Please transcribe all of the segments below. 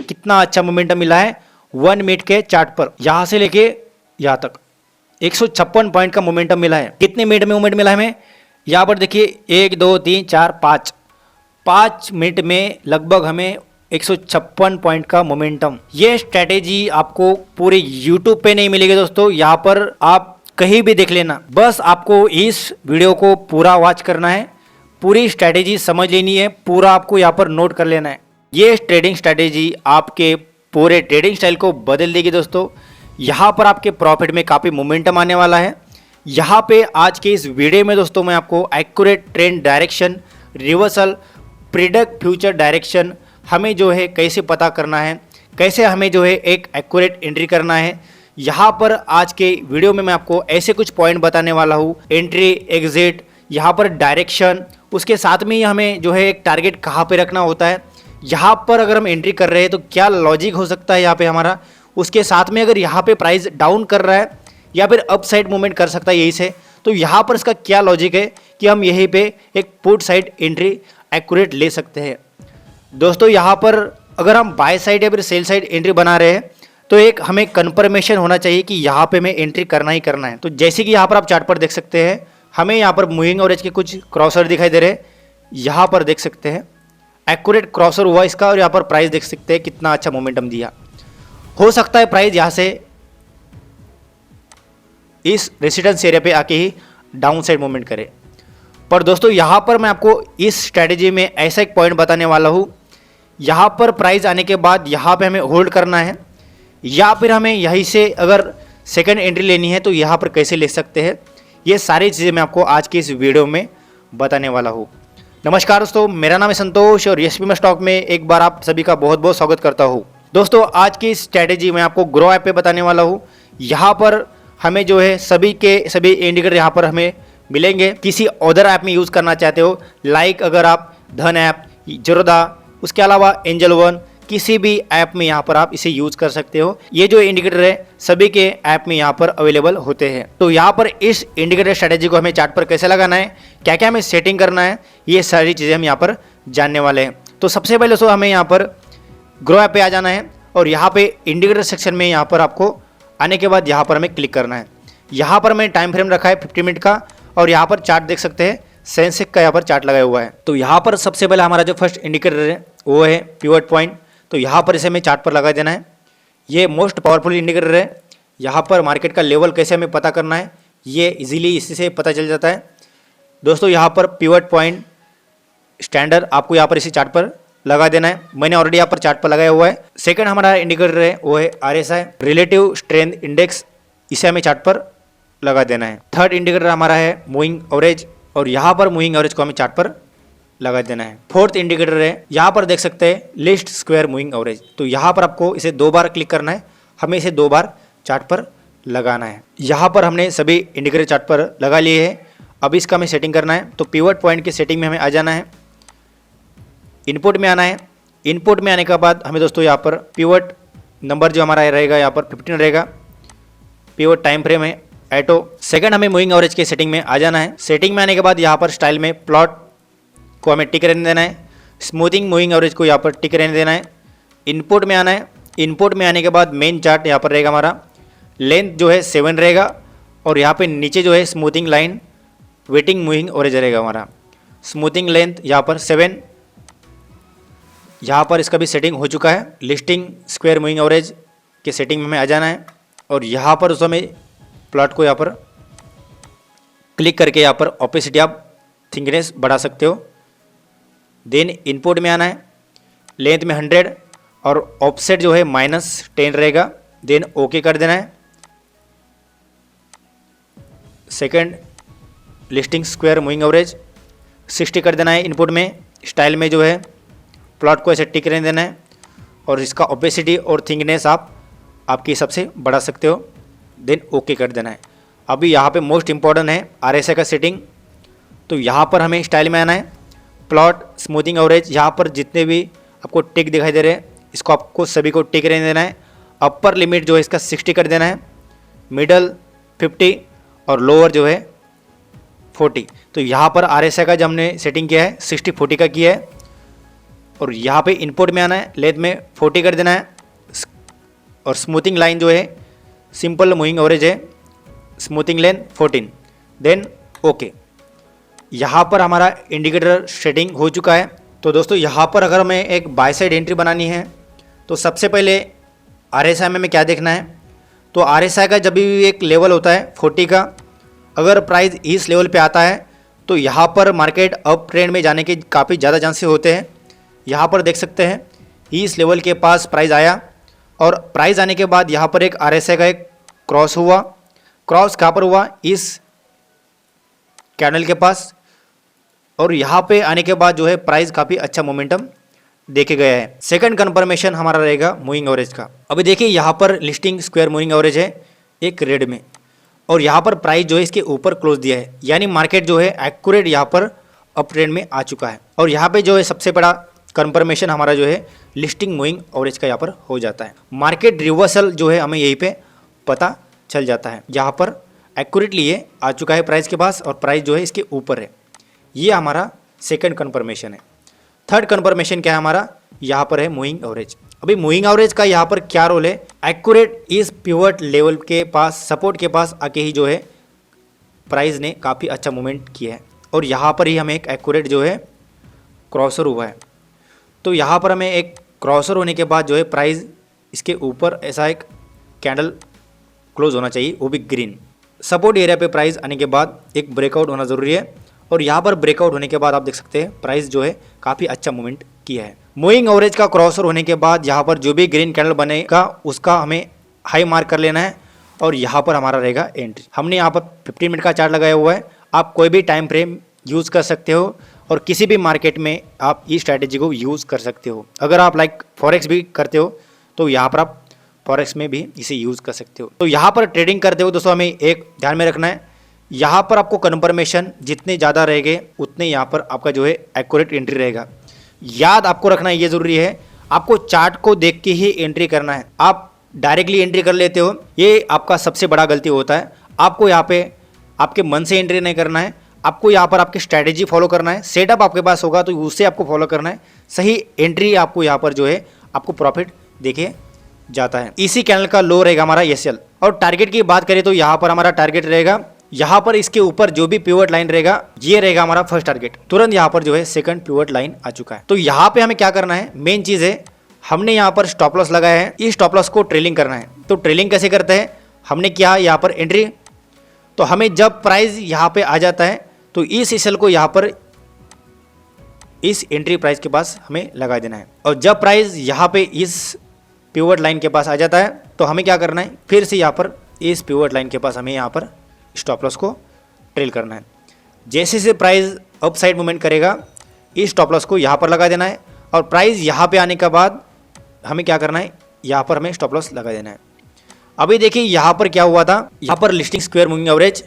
कितना अच्छा मोमेंटम मिला है 1 मिनट के चार्ट पर, यहां से लेके यहां तक 156 पॉइंट का मोमेंटम मिला है। कितने मिनट में मोमेंट मिला है हमें? यहाँ पर देखिए 1 2 3 4 5 मिनट में लगभग हमें 156 पॉइंट का मोमेंटम। ये स्ट्रैटेजी आपको पूरे यूट्यूब पे नहीं मिलेगी दोस्तों, यहाँ पर आप कहीं भी देख लेना। बस आपको इस वीडियो को पूरा वॉच करना है, पूरी स्ट्रैटेजी समझ लेनी है, पूरा आपको यहाँ पर नोट कर लेना है। ये ट्रेडिंग स्ट्रैटेजी आपके पूरे ट्रेडिंग स्टाइल को बदल देगी दोस्तों। यहाँ पर आपके प्रॉफिट में काफ़ी मोमेंटम आने वाला है। यहाँ पे आज के इस वीडियो में दोस्तों मैं आपको accurate trend direction, reversal, predict future direction हमें जो है कैसे पता करना है, कैसे हमें जो है एक एक्यूरेट एंट्री करना है। यहाँ पर आज के वीडियो में मैं आपको ऐसे कुछ पॉइंट बताने वाला हूँ, एंट्री, एग्जिट, यहाँ पर डायरेक्शन, उसके साथ में ही हमें जो है एक टारगेट कहाँ पे रखना होता है। यहाँ पर अगर हम एंट्री कर रहे हैं तो क्या लॉजिक हो सकता है यहाँ पे हमारा, उसके साथ में अगर यहाँ पे प्राइस डाउन कर रहा है या फिर अप साइड मूवमेंट कर सकता है यही से, तो यहाँ पर इसका क्या लॉजिक है कि हम यहीं पे एक पुट साइड एंट्री एक्यूरेट ले सकते हैं। दोस्तों यहाँ पर अगर हम बाय साइड या फिर सेल साइड एंट्री बना रहे हैं तो एक हमें कन्फर्मेशन होना चाहिए कि यहाँ पे हमें एंट्री करना ही करना है। तो जैसे कि यहाँ पर आप चार्ट पर देख सकते हैं, हमें यहाँ पर मूविंग एवरेज के कुछ क्रॉसर दिखाई दे रहे हैं। यहाँ पर देख सकते हैं एक्यूरेट क्रॉसर हुआ इसका, और यहाँ पर प्राइस देख सकते हैं कितना अच्छा मोमेंटम दिया। हो सकता है प्राइस यहाँ से इस रेसिडेंस एरिया पे आके ही डाउन साइड मूवमेंट करे, पर दोस्तों यहाँ पर मैं आपको इस स्ट्रैटेजी में ऐसा एक पॉइंट बताने वाला हूँ। यहाँ पर प्राइस आने के बाद यहाँ पे हमें होल्ड करना है, या फिर हमें यहीं से अगर सेकंड एंट्री लेनी है तो यहाँ पर कैसे ले सकते हैं, ये सारी चीज़ें मैं आपको आज की इस वीडियो में बताने वाला हूँ। नमस्कार दोस्तों, मेरा नाम है संतोष और एसपी में स्टॉक में एक बार आप सभी का बहुत बहुत स्वागत करता हूँ। दोस्तों आज की स्ट्रैटेजी मैं आपको ग्रो ऐप पे बताने वाला हूँ। यहाँ पर हमें जो है सभी के सभी इंडिकेटर यहाँ पर हमें मिलेंगे। किसी अदर ऐप में यूज़ करना चाहते हो, लाइक अगर आप धन ऐप, ज़ीरोधा, उसके अलावा एंजल वन, किसी भी ऐप में यहाँ पर आप इसे यूज़ कर सकते हो। ये जो इंडिकेटर है सभी के ऐप में यहाँ पर अवेलेबल होते हैं। तो यहाँ पर इस इंडिकेटर स्ट्रैटेजी को हमें चार्ट पर कैसे लगाना है, क्या क्या हमें सेटिंग करना है, ये सारी चीज़ें हम यहाँ पर जानने वाले हैं। तो सबसे पहले तो हमें यहाँ पर ग्रो ऐप पे आ जाना है और यहाँ पे इंडिकेटर सेक्शन में यहाँ पर आपको आने के बाद यहाँ पर हमें क्लिक करना है। यहाँ पर मैंने टाइम फ्रेम रखा है 50 मिनट का, और यहाँ पर चार्ट देख सकते हैं सेंसेक्स का यहाँ पर चार्ट लगाया हुआ है। तो यहाँ पर सबसे पहले हमारा जो फर्स्ट इंडिकेटर है वो है पिवट पॉइंट। तो यहाँ पर इसे हमें चार्ट पर लगा देना है। ये मोस्ट पावरफुल इंडिकेटर है। यहाँ पर मार्केट का लेवल कैसे हमें पता करना है ये इजीली इसी से पता चल जाता है। दोस्तों यहाँ पर पिवट पॉइंट स्टैंडर्ड आपको यहाँ पर इसी चार्ट पर लगा देना है। मैंने ऑलरेडी यहाँ पर चार्ट पर लगाया हुआ है। सेकंड हमारा इंडिकेटर है वो है RSI, रिलेटिव स्ट्रेंथ इंडेक्स, इसे हमें चार्ट पर लगा देना है। थर्ड इंडिकेटर हमारा है मूविंग एवरेज, और यहाँ पर मूविंग एवरेज को हमें चार्ट पर लगा देना है। फोर्थ इंडिकेटर है, यहाँ पर देख सकते हैं लिस्ट स्क्वायर मूविंग एवरेज। तो यहाँ पर आपको इसे 2 बार क्लिक करना है, हमें इसे 2 बार चार्ट पर लगाना है। यहाँ पर हमने सभी इंडिकेटर चार्ट पर लगा लिए हैं। अब इसका हमें सेटिंग करना है। तो पिवट पॉइंट की सेटिंग में हमें आ जाना है, इनपुट में आना है। इनपुट में आने के बाद हमें दोस्तों यहाँ पर पिवट नंबर जो हमारा रहेगा यहाँ पर 15 रहेगा। पिवट टाइम फ्रेम है एटो। सेकंड हमें मूविंग एवरेज के सेटिंग में आ जाना है। सेटिंग में आने के बाद यहाँ पर स्टाइल में प्लॉट को हमें टिक रहने देना है। स्मूथिंग मूविंग एवरेज को यहाँ पर टिक रहने देना है। इनपुट में आना है। इनपुट में आने के बाद मेन चार्ट यहाँ पर रहेगा हमारा, लेंथ जो है 7 रहेगा, और यहाँ पे नीचे जो है smoothing line waiting moving average रहेगा हमारा। स्मूथिंग लेंथ यहाँ पर 7, यहाँ पर इसका भी सेटिंग हो चुका है। लिस्टिंग स्क्वायर मूविंग एवरेज के सेटिंग में हमें आ जाना है, और यहाँ पर उस हमें प्लॉट को यहाँ पर क्लिक करके यहाँ पर ऑपेसिटी आप थिकनेस बढ़ा सकते हो। देन इनपुट में आना है, लेंथ में 100 और ऑफसेट जो है -10 रहेगा। देन ओके कर देना है। Second listing square moving average 60 कर देना है इनपुट में। स्टाइल में जो है प्लॉट को ऐसे टिक रहने देना है, और इसका ओपेसिटी और थिकनेस आप आपके हिसाब से बढ़ा सकते हो। देन ओके कर देना है। अभी यहाँ पे मोस्ट इंपॉर्टेंट है RSI का सेटिंग। तो यहाँ पर हमें स्टाइल में आना है, प्लॉट स्मूथिंग एवरेज, यहाँ पर जितने भी आपको टिक दिखाई दे रहे हैं इसको आपको सभी को टिक रहने देना है। अपर लिमिट जो है इसका 60 कर देना है, मिडल 50 और लोअर जो है 40। तो यहाँ पर RSI का जो हमने सेटिंग किया है 60-40 का किया है। और यहाँ पे इनपुट में आना है, लेंथ में 40 कर देना है और स्मूथिंग लाइन जो है सिंपल मूविंग एवरेज है, स्मूथिंग लेंथ 14, देन ओके। यहाँ पर हमारा इंडिकेटर सेटिंग हो चुका है। तो दोस्तों यहाँ पर अगर हमें एक बाय साइड एंट्री बनानी है तो सबसे पहले RSI में क्या देखना है, तो RSI का जब भी एक लेवल होता है 40 का, अगर प्राइस इस लेवल पे आता है तो यहाँ पर मार्केट अप ट्रेंड में जाने के काफ़ी ज़्यादा चांसेस होते हैं। यहाँ पर देख सकते हैं इस लेवल के पास प्राइस आया और प्राइस आने के बाद यहाँ पर एक RSI का एक क्रॉस हुआ, क्रॉस कहाँ पर हुआ, इस कैंडल के पास, और यहाँ पे आने के बाद जो है प्राइस काफ़ी अच्छा मोमेंटम देखे गया है। सेकंड कंफर्मेशन हमारा रहेगा मूविंग एवरेज का। अभी देखिए यहाँ पर लिस्टिंग स्क्वायर मूविंग एवरेज है एक रेड में, और यहाँ पर प्राइस जो है इसके ऊपर क्लोज दिया है, यानी मार्केट जो है एक्यूरेट यहाँ पर अप ट्रेंड में आ चुका है। और यहाँ पे जो है सबसे बड़ा कंफर्मेशन हमारा जो है लिस्टिंग मूविंग एवरेज का यहाँ पर हो जाता है। मार्केट रिवर्सल जो है हमें यहीं पे पता चल जाता है, यहाँ पर एक्यूरेटली ये आ चुका है प्राइस के पास और प्राइस जो है इसके ऊपर है। ये हमारा सेकंड कंफर्मेशन है। थर्ड कंफर्मेशन क्या है हमारा, यहाँ पर है मूविंग एवरेज। अभी मूविंग एवरेज का यहाँ पर क्या रोल है, एक्यूरेट इस पिवट लेवल के पास, सपोर्ट के पास आके ही जो है प्राइस ने काफ़ी अच्छा मूवमेंट किया है और यहाँ पर ही हमें एक एक्यूरेट जो है क्रॉसर हुआ है। तो यहाँ पर हमें एक क्रॉसर होने के बाद जो है प्राइस इसके ऊपर ऐसा एक कैंडल क्लोज होना चाहिए, वो भी ग्रीन। सपोर्ट एरिया पे प्राइस आने के बाद एक ब्रेकआउट होना ज़रूरी है और यहाँ पर ब्रेकआउट होने के बाद आप देख सकते हैं प्राइस जो है काफ़ी अच्छा मूवमेंट किया है। मूविंग एवरेज का क्रॉसर होने के बाद यहाँ पर जो भी ग्रीन कैंडल बनेगा उसका हमें हाई मार्क कर लेना है और यहाँ पर हमारा रहेगा एंट्री। हमने यहाँ पर 15 मिनट का चार्ट लगाया हुआ है, आप कोई भी टाइम फ्रेम यूज़ कर सकते हो और किसी भी मार्केट में आप इस स्ट्रैटेजी को यूज़ कर सकते हो। अगर आप लाइक फॉरेक्स भी करते हो तो यहाँ पर आप फॉरेक्स में भी इसे यूज़ कर सकते हो। तो यहाँ पर ट्रेडिंग करते हो दोस्तों हमें एक ध्यान में रखना है, यहाँ पर आपको कन्फर्मेशन जितने ज़्यादा रहेंगे उतने यहाँ पर आपका जो है एक्यूरेट एंट्री रहेगा। याद आपको रखना ये ज़रूरी है, आपको चार्ट को देख के ही एंट्री करना है। आप डायरेक्टली एंट्री कर लेते हो, ये आपका सबसे बड़ा गलती होता है। आपको यहाँ पे आपके मन से एंट्री नहीं करना है, आपको यहाँ पर आपकी स्ट्रैटेजी फॉलो करना है। सेटअप आपके पास होगा तो उससे आपको फॉलो करना है, सही एंट्री आपको यहाँ पर जो है आपको प्रॉफिट देखे जाता है। इसी कैंडल का लो रहेगा हमारा SL। और टारगेट की बात करें तो यहाँ पर हमारा टारगेट रहेगा, यहाँ पर इसके ऊपर जो भी पिवट लाइन रहेगा ये रहेगा हमारा फर्स्ट टारगेट। तुरंत यहाँ पर जो है सेकंड पिवट लाइन आ चुका है। तो यहाँ पे हमें क्या करना है, मेन चीज़ है हमने यहाँ पर स्टॉप लॉस लगाया है, इस स्टॉप लॉस को ट्रेलिंग करना है। तो ट्रेलिंग कैसे करते हैं, हमने किया यहाँ पर एंट्री, तो हमें जब प्राइस यहाँ पे आ जाता है तो इस SL को यहाँ पर इस एंट्री प्राइस के पास हमें लगा देना है। और जब प्राइस यहाँ पे इस पिवट लाइन के पास आ जाता है तो हमें क्या करना है, फिर से यहाँ पर इस पिवट लाइन के पास हमें यहाँ पर स्टॉप लॉस को ट्रेल करना है। जैसे से प्राइस अप साइड मूवमेंट करेगा इस स्टॉप लॉस को यहाँ पर लगा देना है और प्राइस यहाँ पे आने के बाद हमें क्या करना है, यहाँ पर हमें स्टॉप लॉस लगा देना है। अभी देखिए यहाँ पर क्या हुआ था, यहाँ पर listing square moving average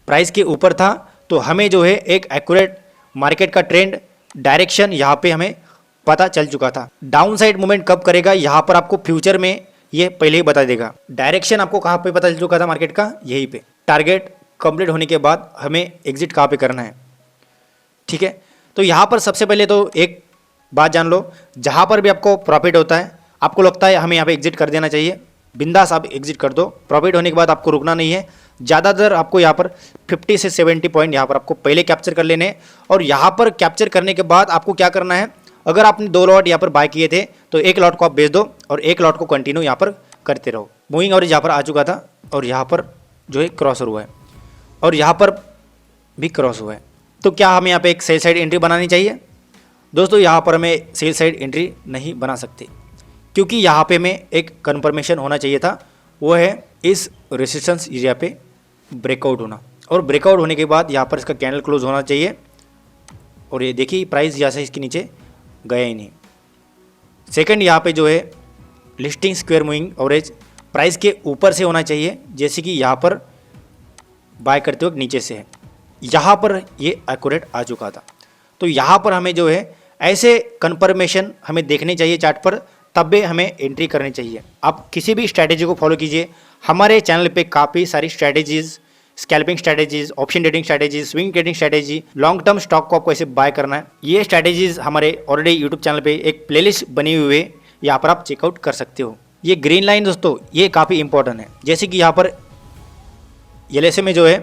price के ऊपर था, तो हमें जो है एक एक्यूरेट मार्केट का ट्रेंड डायरेक्शन यहाँ पे हमें पता चल चुका था। डाउन साइड मूवमेंट कब करेगा यहाँ पर आपको फ्यूचर में ये पहले ही बता देगा। डायरेक्शन आपको कहाँ पे पता चल चुका था मार्केट का, यहीं पे। टारगेट कंप्लीट होने के बाद हमें एग्जिट कहाँ पे करना है, ठीक है। तो यहाँ पर सबसे पहले तो एक बात जान लो, जहाँ पर भी आपको प्रॉफिट होता है, आपको लगता है हमें यहाँ पे एग्जिट कर देना चाहिए, बिंदास आप एग्जिट कर दो। प्रॉफिट होने के बाद आपको रुकना नहीं है। ज़्यादातर आपको यहाँ पर 50 से 70 पॉइंट यहाँ पर आपको पहले कैप्चर कर लेने हैं और यहाँ पर कैप्चर करने के बाद आपको क्या करना है, अगर आपने 2 लॉट यहाँ पर बाय किए थे तो 1 लॉट को आप बेच दो और 1 लॉट को कंटिन्यू यहाँ पर करते रहो। मूविंग एवरेज यहाँ पर आ चुका था और यहाँ पर जो है क्रॉसर हुआ है और यहाँ पर भी क्रॉस हुआ है। तो क्या हमें यहाँ पे एक सेल साइड एंट्री बनानी चाहिए? दोस्तों यहाँ पर हमें सेल साइड एंट्री नहीं बना सकते, क्योंकि यहाँ पे हमें एक कन्फर्मेशन होना चाहिए था, वो है इस रेजिस्टेंस एरिया पे ब्रेकआउट होना, और ब्रेकआउट होने के बाद यहाँ पर इसका कैंडल क्लोज होना चाहिए। और ये देखिए प्राइस यहाँ से इसके नीचे गया ही नहीं। सेकंड यहाँ पे जो है listing square moving average price के ऊपर से होना चाहिए, जैसे कि यहाँ पर बाय करते वक्त नीचे से है, यहाँ पर ये एक्यूरेट आ चुका था। तो यहाँ पर हमें जो है ऐसे कन्फर्मेशन हमें देखने चाहिए चार्ट पर, तब भी हमें एंट्री करनी चाहिए। आप किसी भी स्ट्रैटेजी को फॉलो कीजिए, हमारे चैनल पे काफ़ी सारी strategies scalping strategies, option trading strategies, swing trading strategy, long term stock को आपको कैसे बाय करना है, ये स्ट्रैटेजीज हमारे ऑलरेडी यूट्यूब चैनल पे एक प्लेलिस्ट बनी हुई है, यहाँ पर आप चेकआउट कर सकते हो। ये ग्रीन लाइन दोस्तों ये काफ़ी इंपॉर्टेंट है, जैसे कि यहाँ पर LSA में जो है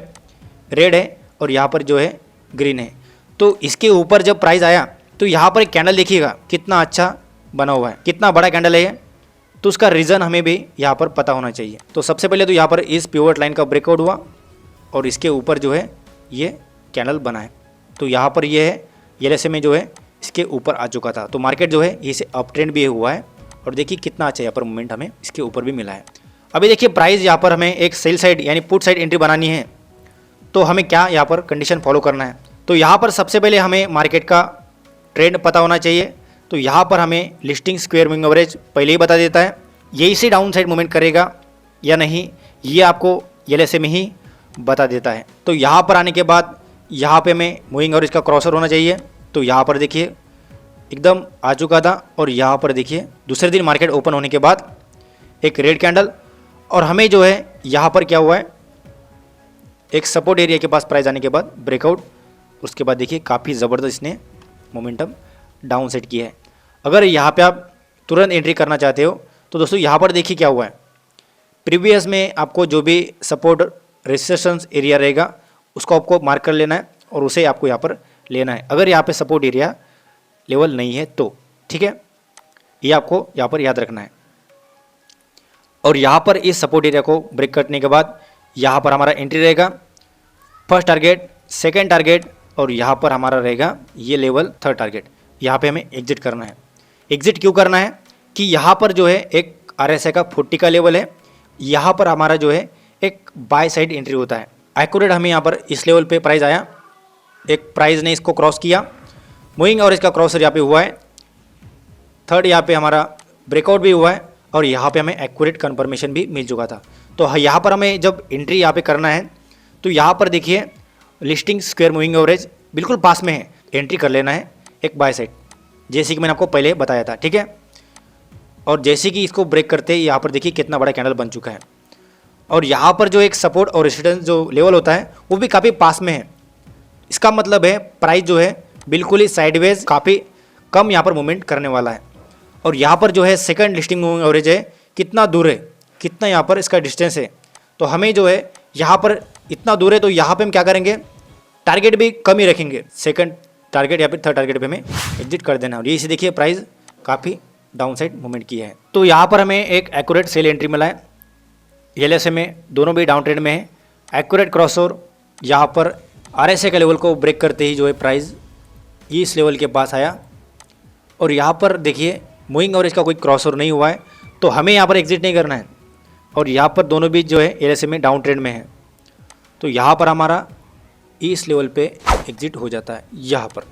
रेड है और यहाँ पर जो है ग्रीन है, तो इसके ऊपर जब प्राइस आया तो यहाँ पर एक कैंडल देखिएगा कितना अच्छा बना हुआ है, कितना बड़ा कैंडल है ये, तो उसका रीज़न हमें भी यहाँ पर पता होना चाहिए। तो सबसे पहले तो यहाँ पर इस पिवट लाइन का ब्रेकआउट हुआ और इसके ऊपर जो है ये कैंडल बना है, तो यहाँ पर ये है LSA में जो है इसके ऊपर आ चुका था, तो मार्केट जो है इसे अप ट्रेंड भी हुआ है और देखिए कितना अच्छा यहाँ पर मूवमेंट हमें इसके ऊपर भी मिला है। अभी देखिए प्राइस यहाँ पर हमें एक सेल साइड यानी पुट साइड एंट्री बनानी है, तो हमें क्या यहाँ पर कंडीशन फॉलो करना है। तो यहाँ पर सबसे पहले हमें मार्केट का ट्रेंड पता होना चाहिए, तो यहाँ पर हमें लिस्टिंग स्क्वायर मूविंग एवरेज पहले ही बता देता है, यही से डाउन साइड मूवमेंट करेगा या नहीं ये आपको LSA में ही बता देता है। तो यहाँ पर आने के बाद यहाँ पे हमें मूविंग एवरेज का क्रॉसर होना चाहिए, तो यहाँ पर देखिए एकदम आ चुका था और यहाँ पर देखिए दूसरे दिन मार्केट ओपन होने के बाद एक रेड कैंडल और हमें जो है यहाँ पर क्या हुआ है एक सपोर्ट एरिया के पास प्राइस आने के बाद ब्रेकआउट, उसके बाद देखिए काफ़ी ज़बरदस्त इसने मोमेंटम डाउन सेट किया है। अगर यहाँ पे आप तुरंत एंट्री करना चाहते हो तो दोस्तों यहाँ पर देखिए क्या हुआ है, प्रीवियस में आपको जो भी सपोर्ट रेजिस्टेंस एरिया रहेगा उसको आपको मार्क कर लेना है और उसे आपको यहाँ पर लेना है, अगर यहाँ पे सपोर्ट एरिया लेवल नहीं है तो, ठीक है, ये आपको यहाँ पर याद रखना है। और यहाँ पर इस सपोर्ट एरिया को ब्रेक करने के बाद यहाँ पर हमारा एंट्री रहेगा, फर्स्ट टारगेट, सेकंड टारगेट और यहाँ पर हमारा रहेगा ये लेवल थर्ड टारगेट, यहाँ पे हमें एग्जिट करना है। एग्जिट क्यों करना है कि यहाँ पर जो है एक RSI का 40 का लेवल है, यहाँ पर हमारा जो है एक बाय साइड एंट्री होता है। एक्यूरेट हमें यहाँ पर इस लेवल पे प्राइस आया, एक प्राइस ने इसको क्रॉस किया, मूविंग और इसका क्रॉसर यहाँ पे हुआ है, थर्ड यहाँ पे हमारा ब्रेकआउट भी हुआ है और यहाँ पे हमें एक्यूरेट कंफर्मेशन भी मिल चुका था। तो यहाँ पर हमें जब एंट्री यहाँ पे करना है तो यहाँ पर देखिए लिस्टिंग स्क्वायर मूविंग एवरेज बिल्कुल पास में है, एंट्री कर लेना है एक बाय साइड, जैसे कि मैंने आपको पहले बताया था, ठीक है। और जैसे कि इसको ब्रेक करते ही यहाँ पर देखिए कितना बड़ा कैंडल बन चुका है और यहाँ पर जो एक सपोर्ट और रेजिस्टेंस जो लेवल होता है वो भी काफ़ी पास में है। इसका मतलब है प्राइस जो है बिल्कुल ही साइडवेज काफ़ी कम यहाँ पर मूवमेंट करने वाला है। और यहाँ पर जो है सेकंड लिस्टिंग मूविंग एवरेज है कितना दूर है, कितना यहाँ पर इसका डिस्टेंस है, तो हमें जो है यहाँ पर इतना दूर है तो यहाँ पे हम क्या करेंगे टारगेट भी कम ही रखेंगे, सेकंड टारगेट या फिर थर्ड टारगेट पे हमें एग्जिट कर देना। और ये इसे देखिए प्राइस काफ़ी डाउन साइड मूवमेंट किया है, तो यहाँ पर हमें एक एक्यूरेट सेल एंट्री मिला है, LSA में दोनों भी डाउन ट्रेंड में है। एक्यूरेट क्रॉसओवर यहाँ पर RSI का लेवल को ब्रेक करते ही जो है प्राइस इस लेवल के पास आया और यहाँ पर देखिए मूविंग एवरेज का कोई क्रॉसओवर नहीं हुआ है, तो हमें यहाँ पर एग्जिट नहीं करना है। और यहाँ पर दोनों भी जो है LSA में डाउन ट्रेंड में है, तो यहाँ पर हमारा इस लेवल पे एग्जिट हो जाता है। यहाँ पर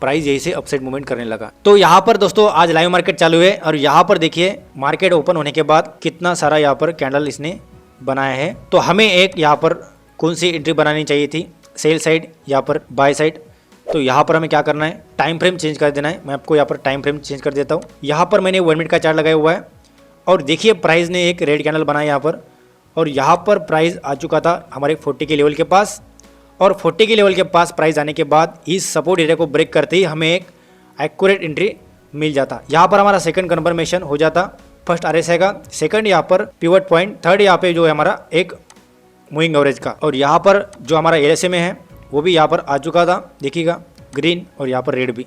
प्राइस यही से अपसाइड मूवमेंट करने लगा। तो यहाँ पर दोस्तों आज लाइव मार्केट चालू है और यहाँ पर देखिए मार्केट ओपन होने के बाद कितना सारा यहाँ पर कैंडल इसने बनाया है। तो हमें एक यहाँ पर कौन सी एंट्री बनानी चाहिए थी, सेल साइड या पर बाय साइड। तो यहाँ पर हमें क्या करना है, टाइम फ्रेम चेंज कर देना है। मैं आपको यहाँ पर टाइम फ्रेम चेंज कर देता हूँ। यहाँ पर मैंने 1 मिनट का चार्ट लगाया हुआ है और देखिए प्राइस ने एक रेड कैंडल बनाया यहाँ पर और यहाँ पर प्राइस आ चुका था हमारे 40 के लेवल के पास और 40 के लेवल के पास प्राइस आने के बाद इस सपोर्ट एरिया को ब्रेक करते ही हमें एक एक्यूरेट एंट्री मिल जाता। यहाँ पर हमारा सेकंड कंफर्मेशन हो जाता, फर्स्ट RSI का, सेकंड यहाँ पर पिवट पॉइंट, थर्ड यहाँ पे जो है हमारा एक मूविंग एवरेज का। और यहाँ पर जो हमारा LSA में है वो भी यहाँ पर आ चुका था, देखिएगा ग्रीन और यहाँ पर रेड भी।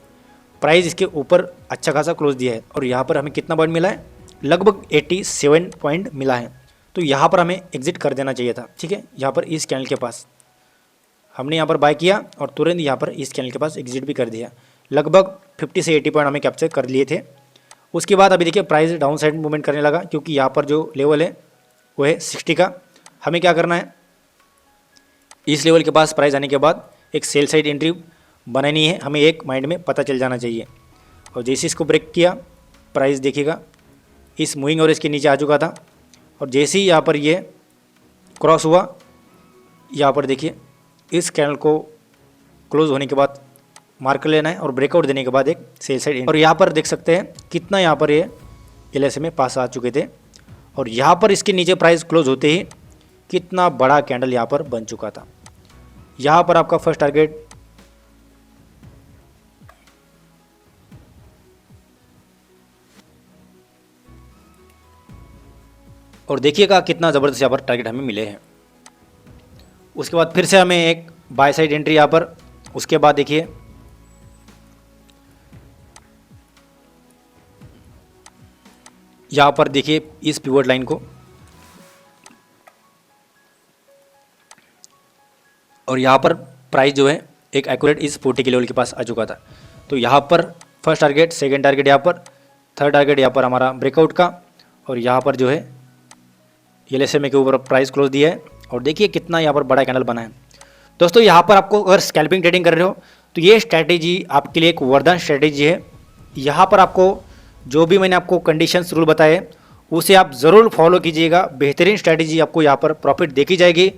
प्राइस इसके ऊपर अच्छा खासा क्लोज दिया है और यहाँ पर हमें कितना पॉइंट मिला है, लगभग 87 पॉइंट मिला है। तो यहाँ पर हमें एग्जिट कर देना चाहिए था, ठीक है। यहाँ पर इस कैंडल के पास हमने यहाँ पर बाय किया और तुरंत यहाँ पर इस कैंडल के पास एग्जिट भी कर दिया। लगभग 50 से 80 पॉइंट हमें कैप्चर कर लिए थे। उसके बाद अभी देखिए प्राइस डाउन साइड मूवमेंट करने लगा क्योंकि यहाँ पर जो लेवल है वो है 60 का। हमें क्या करना है, इस लेवल के पास प्राइस आने के बाद एक सेल साइड एंट्री बनानी है, हमें एक माइंड में पता चल जाना चाहिए। और जैसे इसको ब्रेक किया प्राइस देखिएगा इस मूविंग एवरेज के नीचे आ चुका था और जैसे ही यहाँ पर ये क्रॉस हुआ, यहाँ पर देखिए इस कैंडल को क्लोज होने के बाद मार्क लेना है और ब्रेकआउट देने के बाद एक सेल साइड। और यहाँ पर देख सकते हैं कितना यहाँ पर ये LSA में पास आ चुके थे और यहाँ पर इसके नीचे प्राइस क्लोज होते ही कितना बड़ा कैंडल यहाँ पर बन चुका था। यहाँ पर आपका फर्स्ट टारगेट और देखिएगा कितना ज़बरदस्त यहाँ पर टारगेट हमें मिले हैं। उसके बाद फिर से हमें एक बाय साइड एंट्री यहाँ पर, उसके बाद देखिए यहाँ पर देखिए इस पिवट लाइन को, और यहाँ पर प्राइस जो है एक एक्यूरेट इस 40 के लेवल के पास आ चुका था। तो यहाँ पर फर्स्ट टारगेट, सेकंड टारगेट यहाँ पर, थर्ड टारगेट यहाँ पर हमारा ब्रेकआउट का, और यहाँ पर जो है LSMA के ऊपर प्राइस क्लोज दिया है। और देखिए कितना यहाँ पर बड़ा कैंडल बना है। दोस्तों यहाँ पर आपको अगर स्कैल्पिंग ट्रेडिंग कर रहे हो तो ये स्ट्रैटेजी आपके लिए एक वरदान स्ट्रैटेजी है। यहाँ पर आपको जो भी मैंने आपको कंडीशंस रूल बताए उसे आप ज़रूर फॉलो कीजिएगा। बेहतरीन स्ट्रैटेजी आपको यहाँ पर प्रॉफिट देखी जाएगी।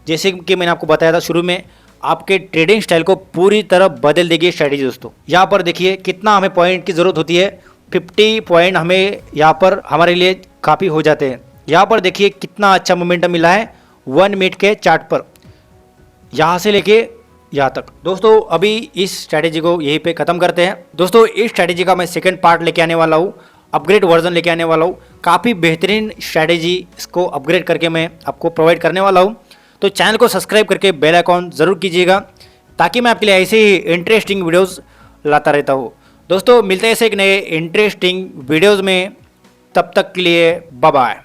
जैसे कि मैंने आपको बताया था शुरू में, आपके ट्रेडिंग स्टाइल को पूरी तरह बदल देगी स्ट्रैटेजी। दोस्तों यहाँ पर देखिए कितना हमें पॉइंट की ज़रूरत होती है, 50 पॉइंट हमें यहाँ पर हमारे लिए काफ़ी हो जाते हैं। यहाँ पर देखिए कितना अच्छा मोमेंटम मिला है 1 मिनट के चार्ट पर, यहाँ से लेके यहाँ तक। दोस्तों अभी इस स्ट्रैटेजी को यहीं पे ख़त्म करते हैं। दोस्तों इस स्ट्रैटेजी का मैं सेकंड पार्ट लेके आने वाला हूँ, अपग्रेड वर्जन लेके आने वाला हूँ। काफ़ी बेहतरीन स्ट्रैटेजी, इसको अपग्रेड करके मैं आपको प्रोवाइड करने वाला हूँ। तो चैनल को सब्सक्राइब करके बेल आइकॉन ज़रूर कीजिएगा ताकि मैं आपके लिए ऐसे ही इंटरेस्टिंग वीडियोज़ लाता रहता हूँ। दोस्तों मिलते हैं ऐसे एक नए इंटरेस्टिंग वीडियोज़ में, तब तक के लिए बाय बाय।